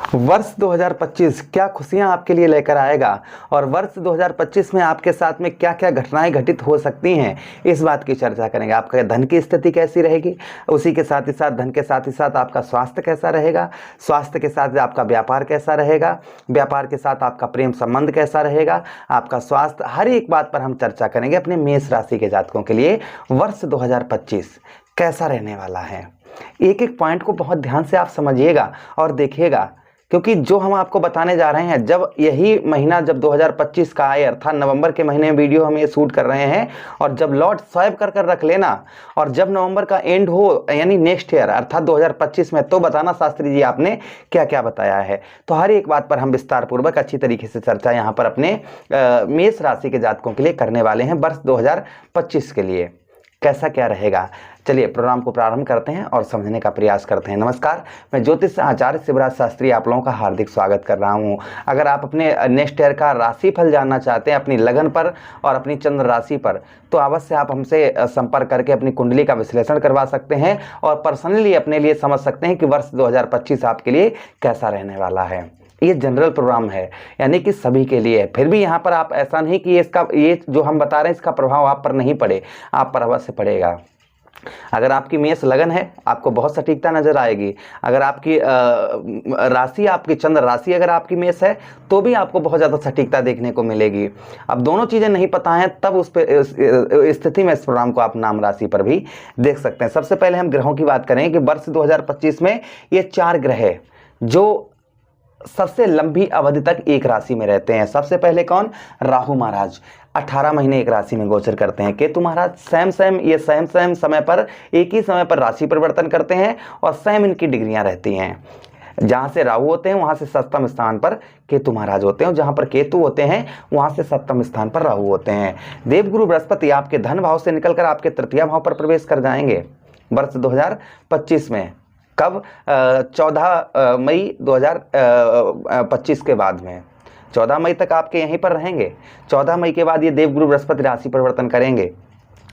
वर्ष 2025 क्या खुशियां आपके लिए लेकर आएगा और वर्ष 2025 में आपके साथ में क्या क्या घटनाएं घटित हो सकती हैं, इस बात की चर्चा करेंगे। आपका धन की स्थिति कैसी रहेगी, उसी के साथ ही साथ धन के साथ ही साथ आपका स्वास्थ्य कैसा रहेगा, स्वास्थ्य के साथ आपका व्यापार कैसा रहेगा, व्यापार के साथ आपका प्रेम संबंध कैसा रहेगा, आपका स्वास्थ्य, हर एक बात पर हम चर्चा करेंगे। अपने मेष राशि के जातकों के लिए वर्ष 2025 कैसा रहने वाला है, एक एक पॉइंट को बहुत ध्यान से आप समझिएगा और देखिएगा, क्योंकि जो हम आपको बताने जा रहे हैं, जब यही महीना जब 2025 का आए, अर्थात नवंबर के महीने में वीडियो हम ये शूट कर रहे हैं, और जब लॉर्ड स्वैप कर कर रख लेना, और जब नवंबर का एंड हो यानी नेक्स्ट ईयर अर्थात 2025 में, तो बताना शास्त्री जी आपने क्या क्या बताया है। तो हर एक बात पर हम विस्तार पूर्वक अच्छी तरीके से चर्चा यहाँ पर अपने मेष राशि के जातकों के लिए करने वाले हैं। वर्ष 2025 के लिए कैसा क्या रहेगा, चलिए प्रोग्राम को प्रारंभ करते हैं और समझने का प्रयास करते हैं। नमस्कार, मैं ज्योतिष आचार्य शिवराज शास्त्री आप लोगों का हार्दिक स्वागत कर रहा हूं। अगर आप अपने नेक्स्ट ईयर का राशिफल जानना चाहते हैं अपनी लगन पर और अपनी चंद्र राशि पर, तो अवश्य आप हमसे संपर्क करके अपनी कुंडली का विश्लेषण करवा सकते हैं और पर्सनली अपने लिए समझ सकते हैं कि वर्ष 2025 आपके लिए कैसा रहने वाला है। ये जनरल प्रोग्राम है, यानी कि सभी के लिए है। फिर भी यहाँ पर आप ऐसा नहीं कि ये जो हम बता रहे हैं इसका प्रभाव आप पर नहीं पड़े, आप पर अवश्य पड़ेगा। अगर आपकी मेष लगन है आपको बहुत सटीकता नजर आएगी। अगर आपकी राशि, आपकी चंद्र राशि अगर आपकी मेष है तो भी आपको बहुत ज़्यादा सटीकता देखने को मिलेगी। अब दोनों चीज़ें नहीं पता हैं तब उस स्थिति में इस प्रोग्राम को आप नाम राशि पर भी देख सकते हैं। सबसे पहले हम ग्रहों की बात करें कि वर्ष 2025 में ये 4 ग्रह है जो सबसे लंबी अवधि तक एक राशि में रहते हैं। सबसे पहले कौन? राहु महाराज 18 महीने एक राशि में गोचर करते हैं। केतु महाराज सेम समय पर एक ही समय पर राशि परिवर्तन करते हैं और सेम इनकी डिग्रियां रहती हैं। जहां से राहु होते हैं वहां से सप्तम स्थान पर केतु महाराज होते हैं, और जहां पर केतु होते हैं वहां से सप्तम स्थान पर राहु होते हैं। देवगुरु बृहस्पति आपके धन भाव से निकलकर आपके तृतीय भाव पर प्रवेश कर जाएंगे वर्ष 2025 में। कब? 14 मई 2025 के बाद में, 14 मई तक आपके यहीं पर रहेंगे। 14 मई के बाद ये देवगुरु बृहस्पति राशि परिवर्तन करेंगे,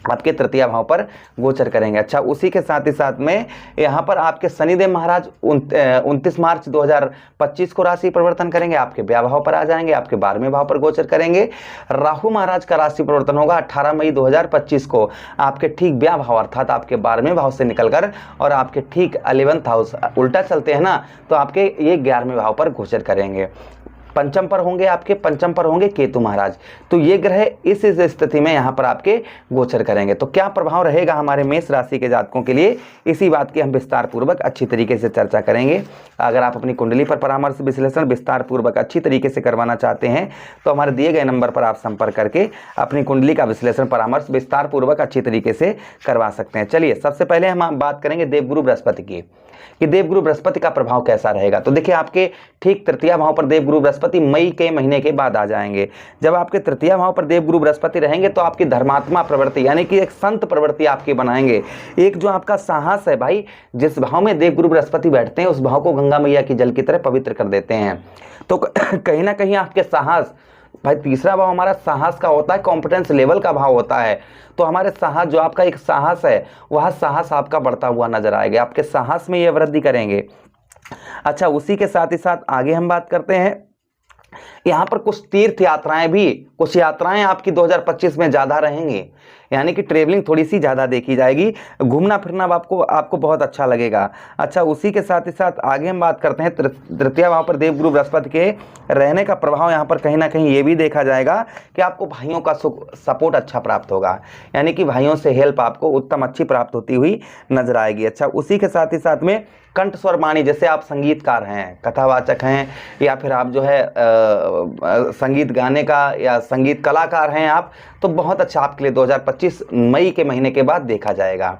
आपके तृतीय भाव पर गोचर करेंगे। अच्छा, उसी के साथ ही साथ में यहाँ पर आपके शनिदेव महाराज 29 मार्च 2025 को राशि परिवर्तन करेंगे, आपके ब्याह भाव पर आ जाएंगे, आपके 12वें भाव पर गोचर करेंगे। राहु महाराज का राशि परिवर्तन होगा 18 मई 2025 को, आपके ठीक ब्याह भाव अर्थात आपके 12वें भाव से निकलकर और आपके ठीक 11th हाउस, उल्टा चलते हैं ना, तो आपके ये 11वें भाव पर गोचर करेंगे। पंचम पर होंगे, आपके पंचम पर होंगे केतु महाराज। तो ये ग्रह इस स्थिति में यहाँ पर आपके गोचर करेंगे। तो क्या प्रभाव रहेगा हमारे मेष राशि के जातकों के लिए, इसी बात की हम विस्तार पूर्वक अच्छी तरीके से चर्चा करेंगे। अगर आप अपनी कुंडली पर परामर्श विश्लेषण विस्तार पूर्वक अच्छी तरीके से करवाना चाहते हैं तो हमारे दिए गए नंबर पर आप संपर्क करके अपनी कुंडली का विश्लेषण परामर्श विस्तार पूर्वक अच्छी तरीके से करवा सकते हैं। चलिए सबसे पहले हम बात करेंगे देवगुरु बृहस्पति की, कि देवगुरु बृहस्पति का प्रभाव कैसा रहेगा। तो देखिए आपके ठीक तृतीय भाव पर देवगुरु बृहस्पति मई के महीने के बाद आ जाएंगे। जब आपके तृतीय भाव पर देवगुरु बृहस्पति रहेंगे तो आपकी धर्मात्मा प्रवृत्ति यानी कि एक संत प्रवृत्ति आपकी बनाएंगे। एक जो आपका साहस है भाई, जिस भाव में देवगुरु बृहस्पति बैठते हैं उस भाव को गंगा मैया की जल की तरह पवित्र कर देते हैं। तो कहीं ना कहीं आपके साहस, भाई तीसरा भाव हमारा साहस का होता है, कॉम्पिटेंस लेवल का भाव होता है। तो हमारे साहस, जो आपका एक साहस है, वह साहस आपका बढ़ता हुआ नजर आएगा, आपके साहस में ये वृद्धि करेंगे। अच्छा, उसी के साथ ही साथ आगे हम बात करते हैं, यहाँ पर कुछ तीर्थ यात्राएं भी, कुछ यात्राएं आपकी 2025 में ज्यादा रहेंगी, यानी कि ट्रेवलिंग थोड़ी सी ज्यादा देखी जाएगी, घूमना फिरना आपको बहुत अच्छा लगेगा। अच्छा, उसी के साथ ही साथ आगे हम बात करते हैं तृतीय भाव पर देवगुरु बृहस्पति के रहने का प्रभाव। यहाँ पर कहीं ना कहीं ये भी देखा जाएगा कि आपको भाइयों का सपोर्ट अच्छा प्राप्त होगा, यानी कि भाइयों से हेल्प आपको उत्तम अच्छी प्राप्त होती हुई नजर आएगी। अच्छा, उसी के साथ ही साथ में कंठ स्वर वाणी, जैसे आप संगीतकार हैं, कथावाचक हैं, या फिर आप जो है संगीत गाने का या संगीत कलाकार हैं आप, तो बहुत अच्छा आपके लिए 2025 मई के महीने के बाद देखा जाएगा।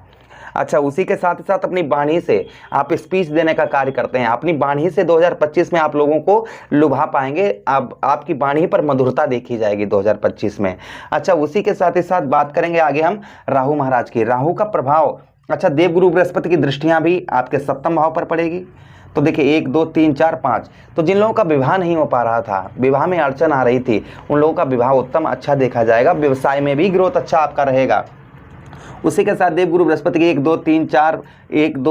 अच्छा, उसी के साथ ही साथ अपनी वाणी से आप स्पीच देने का कार्य करते हैं, अपनी वाणी से 2025 में आप लोगों को लुभा पाएंगे, आपकी वाणी पर मधुरता देखी जाएगी 2025 में। अच्छा, उसी के साथ ही साथ बात करेंगे आगे हम राहु महाराज की, राहु का प्रभाव। अच्छा, देवगुरु बृहस्पति की दृष्टियां भी आपके सप्तम भाव पर पड़ेगी। तो देखिए 1 2 3 4 5, तो जिन लोगों का विवाह नहीं हो पा रहा था, विवाह में अड़चन आ रही थी, उन लोगों का विवाह उत्तम अच्छा देखा जाएगा। व्यवसाय में भी ग्रोथ अच्छा आपका रहेगा। उसी के साथ देवगुरु बृहस्पति की 1 2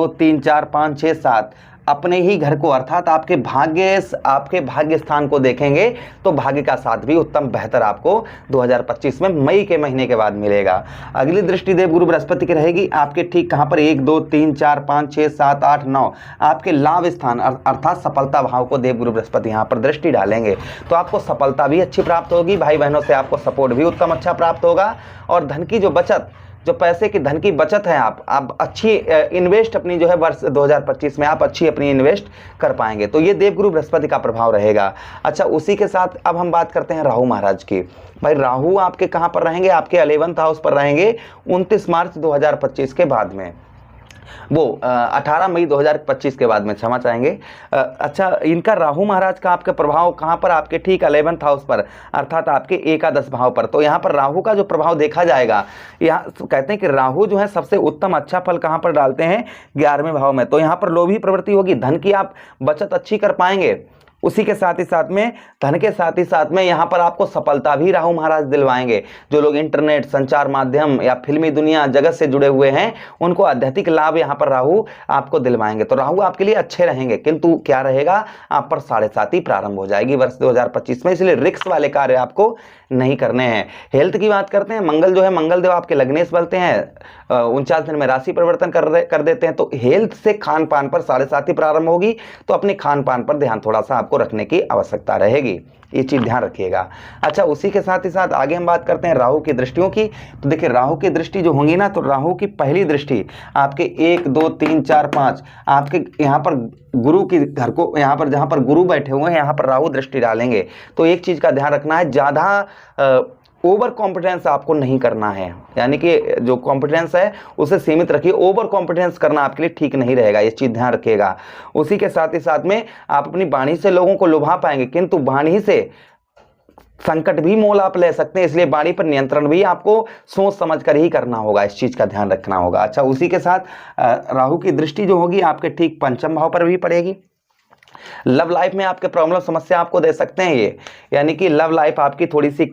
3 4 5 6 7 अपने ही घर को अर्थात आपके भाग्य स्थान को देखेंगे तो भाग्य का साथ भी उत्तम बेहतर आपको 2025 में मई के महीने के बाद मिलेगा। अगली दृष्टि देवगुरु बृहस्पति की रहेगी आपके ठीक कहां पर 1 2 3 4 5 6 7 8 9 आपके लाभ स्थान अर्थात सफलता भाव को देवगुरु बृहस्पति यहां पर दृष्टि डालेंगे तो आपको सफलता भी अच्छी प्राप्त होगी, भाई बहनों से आपको सपोर्ट भी उत्तम अच्छा प्राप्त होगा और धन की जो पैसे की धन की बचत है आप अच्छी इन्वेस्ट अपनी जो है वर्ष 2025 में आप अच्छी अपनी इन्वेस्ट कर पाएंगे। तो ये देवगुरु बृहस्पति का प्रभाव रहेगा। अच्छा, उसी के साथ अब हम बात करते हैं राहु महाराज की। भाई राहु आपके कहाँ पर रहेंगे? आपके 11th हाउस पर रहेंगे 29 मार्च 2025 के बाद में, वो 18 मई 2025 के बाद में, क्षमा चाहेंगे। अच्छा, इनका राहु महाराज का आपका प्रभाव कहाँ पर? आपके ठीक 11th हाउस पर अर्थात आपके एकादश भाव पर। तो यहाँ पर राहु का जो प्रभाव देखा जाएगा, यहाँ कहते हैं कि राहु जो है सबसे उत्तम अच्छा फल कहाँ पर डालते हैं? 11वें भाव में। तो यहाँ पर लोभी प्रवृत्ति होगी, धन की आप बचत अच्छी कर पाएंगे। उसी के साथ ही साथ में धन के साथ ही साथ में यहाँ पर आपको सफलता भी राहु महाराज दिलवाएंगे। जो लोग इंटरनेट संचार माध्यम या फिल्मी दुनिया जगत से जुड़े हुए हैं उनको आध्यात्मिक लाभ यहाँ पर राहु आपको दिलवाएंगे। तो राहु आपके लिए अच्छे रहेंगे, किंतु क्या रहेगा? आप पर 7.5 प्रारंभ हो जाएगी वर्ष 2025 में, इसलिए रिस्क वाले कार्य आपको नहीं करने हैं। हेल्थ की बात करते हैं, मंगल जो है, मंगल देव आपके लग्नेश बलते हैं, 49 दिन में राशि परिवर्तन कर देते हैं। तो हेल्थ से खान पान पर 7.5 प्रारंभ होगी, तो अपने खान पान पर ध्यान थोड़ा सा आपको रखने की आवश्यकता रहेगी, ये चीज ध्यान रखिएगा। अच्छा, उसी के साथ ही साथ आगे हम बात करते हैं राहु की दृष्टियों की। तो देखिए राहु की दृष्टि जो होंगी ना, तो राहु की पहली दृष्टि आपके 1 2 3 4 5 आपके यहाँ पर गुरु की घर को, यहाँ पर जहाँ पर गुरु बैठे हुए हैं यहाँ पर राहु दृष्टि डालेंगे। तो एक चीज का ध्यान रखना है, ज्यादा ओवर कॉम्पिटेंस आपको नहीं करना है, यानी कि जो कॉम्पिटेंस है उसे सीमित रखिए। ओवर कॉम्पिटेंस करना आपके लिए ठीक नहीं रहेगा, ये चीज ध्यान रखिएगा। उसी के साथ ही साथ में आप अपनी वाणी से लोगों को लुभा पाएंगे, किंतु वाणी से संकट भी मोल आप ले सकते हैं, इसलिए वाणी पर नियंत्रण भी आपको सोच समझ कर ही करना होगा, इस चीज का ध्यान रखना होगा। अच्छा, उसी के साथ राहु की दृष्टि जो होगी आपके ठीक 5वें भाव पर भी पड़ेगी। लव लाइफ में आपके प्रॉब्लम समस्या आपको दे सकते हैं ये, यानी कि लव लाइफ आपकी थोड़ी सी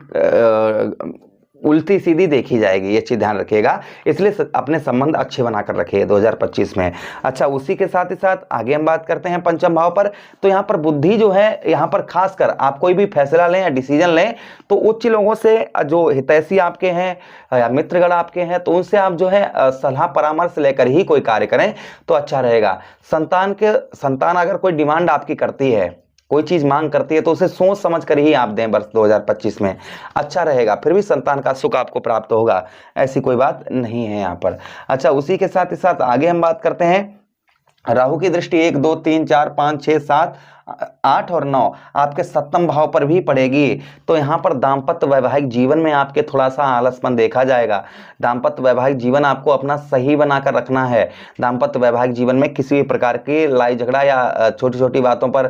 उल्टी सीधी देखी जाएगी, ये चीज ध्यान रखिएगा। इसलिए अपने संबंध अच्छे बनाकर रखिए 2025 में। अच्छा, उसी के साथ ही साथ आगे हम बात करते हैं 5वें भाव पर। तो यहाँ पर बुद्धि जो है, यहाँ पर खासकर आप कोई भी फैसला लें या डिसीजन लें तो उच्च लोगों से, जो हितैषी आपके हैं या मित्रगण आपके हैं, तो उनसे आप जो है सलाह परामर्श लेकर ही कोई कार्य करें तो अच्छा रहेगा। संतान अगर कोई डिमांड आपकी करती है, कोई चीज मांग करती है, तो उसे सोच समझ कर ही आप दें वर्ष 2025 में, अच्छा रहेगा। फिर भी संतान का सुख आपको प्राप्त होगा, ऐसी कोई बात नहीं है यहाँ पर। अच्छा, उसी के साथ ही साथ आगे हम बात करते हैं राहु की दृष्टि 1 2 3 4 5 6 7 8 और 9 आपके 7वें भाव पर भी पड़ेगी। तो यहाँ पर दाम्पत्य वैवाहिक जीवन में आपके थोड़ा सा आलसपन देखा जाएगा। दाम्पत्य वैवाहिक जीवन आपको अपना सही बनाकर रखना है। दाम्पत्य वैवाहिक जीवन में किसी भी प्रकार की लड़ाई झगड़ा या छोटी छोटी बातों पर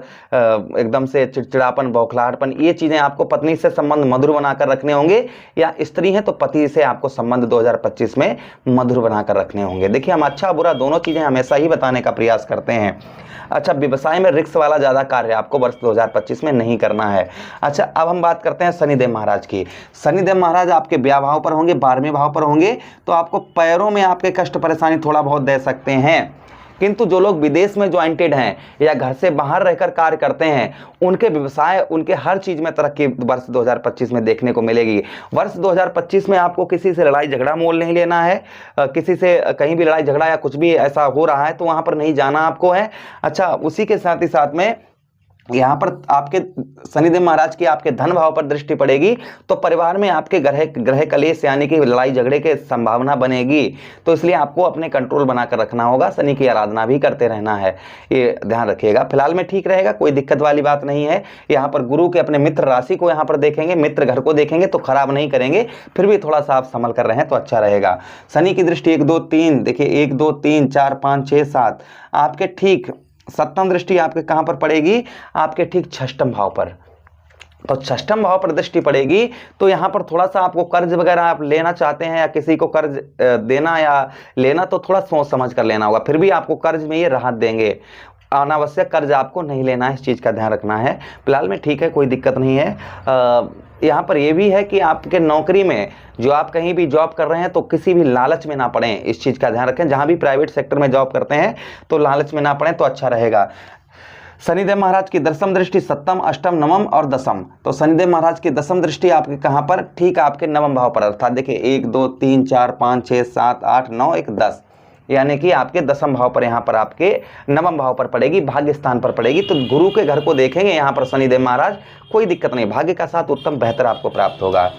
एकदम से चिड़चिड़ापन, बौखलाहटपन, ये चीजें आपको पत्नी से संबंध मधुर बनाकर रखने होंगे, या स्त्री है तो पति से आपको संबंध 2025 में मधुर बनाकर रखने होंगे। देखिए, हम अच्छा बुरा दोनों चीजें हमेशा ही बताने का प्रयास करते हैं। अच्छा, व्यवसाय में रिस्क वाला ज्यादा कार्य आपको वर्ष 2025 में नहीं करना है। अच्छा, अब हम बात करते हैं शनिदेव महाराज की। शनिदेव महाराज आपके ब्याह भाव पर होंगे, 12वें भाव पर होंगे, तो आपको पैरों में आपके कष्ट परेशानी थोड़ा बहुत दे सकते हैं। किंतु जो लोग विदेश में ज्वाइंटेड हैं या घर से बाहर रहकर कार्य करते हैं, उनके व्यवसाय, उनके हर चीज में तरक्की वर्ष 2025 में देखने को मिलेगी। वर्ष 2025 में आपको किसी से लड़ाई झगड़ा मोल नहीं लेना है, किसी से कहीं भी लड़ाई झगड़ा या कुछ भी ऐसा हो रहा है तो वहां पर नहीं जाना आपको है। अच्छा, उसी के साथ ही साथ में यहाँ पर आपके शनिदेव महाराज की आपके धन भाव पर दृष्टि पड़ेगी, तो परिवार में आपके ग्रह कलेश यानी कि लड़ाई झगड़े के संभावना बनेगी। तो इसलिए आपको अपने कंट्रोल बनाकर रखना होगा, शनि की आराधना भी करते रहना है, ये ध्यान रखिएगा। फिलहाल में ठीक रहेगा, कोई दिक्कत वाली बात नहीं है। यहाँ पर गुरु के अपने मित्र राशि को यहाँ पर देखेंगे, मित्र घर को देखेंगे तो खराब नहीं करेंगे, फिर भी थोड़ा सा आप संभल कर रहें तो अच्छा रहेगा। शनि की दृष्टि 1 2 3, देखिए 1 2 3 4 5 6 7 आपके ठीक 7वीं दृष्टि आपके कहां पर पड़ेगी? आपके ठीक 6वें भाव पर। तो 6वें भाव पर दृष्टि पड़ेगी, तो यहां पर थोड़ा सा आपको कर्ज वगैरह आप लेना चाहते हैं या किसी को कर्ज देना या लेना, तो थोड़ा सोच समझ कर लेना होगा, फिर भी आपको कर्ज में ये राहत देंगे। अनावश्यक कर्ज आपको नहीं लेना है, इस चीज़ का ध्यान रखना है। फिलहाल में ठीक है, कोई दिक्कत नहीं है। यहाँ पर यह भी है कि आपके नौकरी में जो आप कहीं भी जॉब कर रहे हैं तो किसी भी लालच में ना पड़ें, इस चीज़ का ध्यान रखें। जहाँ भी प्राइवेट सेक्टर में जॉब करते हैं तो लालच में ना पड़ें तो अच्छा रहेगा। शनिदेव महाराज की दशम दृष्टि सप्तम, अष्टम, नवम और दशम, तो शनिदेव महाराज की दशम दृष्टि आपके कहाँ पर? ठीक आपके नवम भाव पर, अर्थात देखिए 1 2 3 4 5 6 7 8 9 1 10, यानी कि आपके दशम भाव पर, यहाँ पर आपके नवम भाव पर पड़ेगी, भाग्य स्थान पर पड़ेगी। तो गुरु के घर को देखेंगे यहाँ पर शनिदेव महाराज, कोई दिक्कत नहीं, भाग्य का साथ उत्तम बेहतर आपको प्राप्त होगा।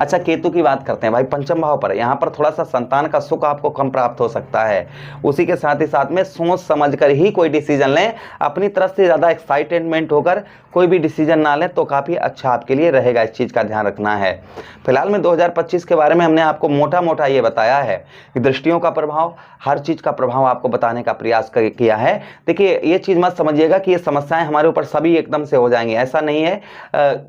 अच्छा, केतु की बात करते हैं भाई, पंचम भाव पर, यहाँ पर थोड़ा सा संतान का सुख आपको कम प्राप्त हो सकता है। उसी के साथ ही साथ में सोच समझ कर ही कोई डिसीजन लें, अपनी तरफ से ज़्यादा एक्साइटमेंट होकर कोई भी डिसीजन ना लें तो काफ़ी अच्छा आपके लिए रहेगा, इस चीज़ का ध्यान रखना है। फिलहाल में 2025 के बारे में हमने आपको मोटा मोटा ये बताया है कि दृष्टियों का प्रभाव, हर चीज़ का प्रभाव आपको बताने का प्रयास किया है। देखिए ये चीज़ मत समझिएगा कि ये समस्याएं हमारे ऊपर सभी एकदम से हो जाएंगी, ऐसा नहीं है।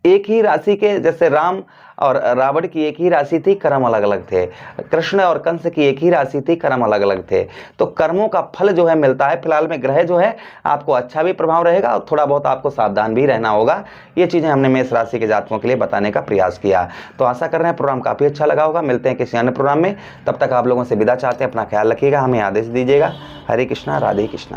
एक ही राशि के, जैसे राम और रावण की एक ही राशि थी, कर्म अलग अलग थे। कृष्ण और कंस की एक ही राशि थी, कर्म अलग अलग थे। तो कर्मों का फल जो है मिलता है। फिलहाल में ग्रह जो है आपको अच्छा भी प्रभाव रहेगा और थोड़ा बहुत आपको सावधान भी रहना होगा। ये चीज़ें हमने मेष राशि के जातकों के लिए बताने का प्रयास किया। तो आशा कर रहे हैं प्रोग्राम काफ़ी अच्छा लगा होगा। मिलते हैं किसी अन्य प्रोग्राम में, तब तक आप लोगों से विदा चाहते हैं। अपना ख्याल रखिएगा, हमें आदेश दीजिएगा। हरे कृष्णा, राधे कृष्णा।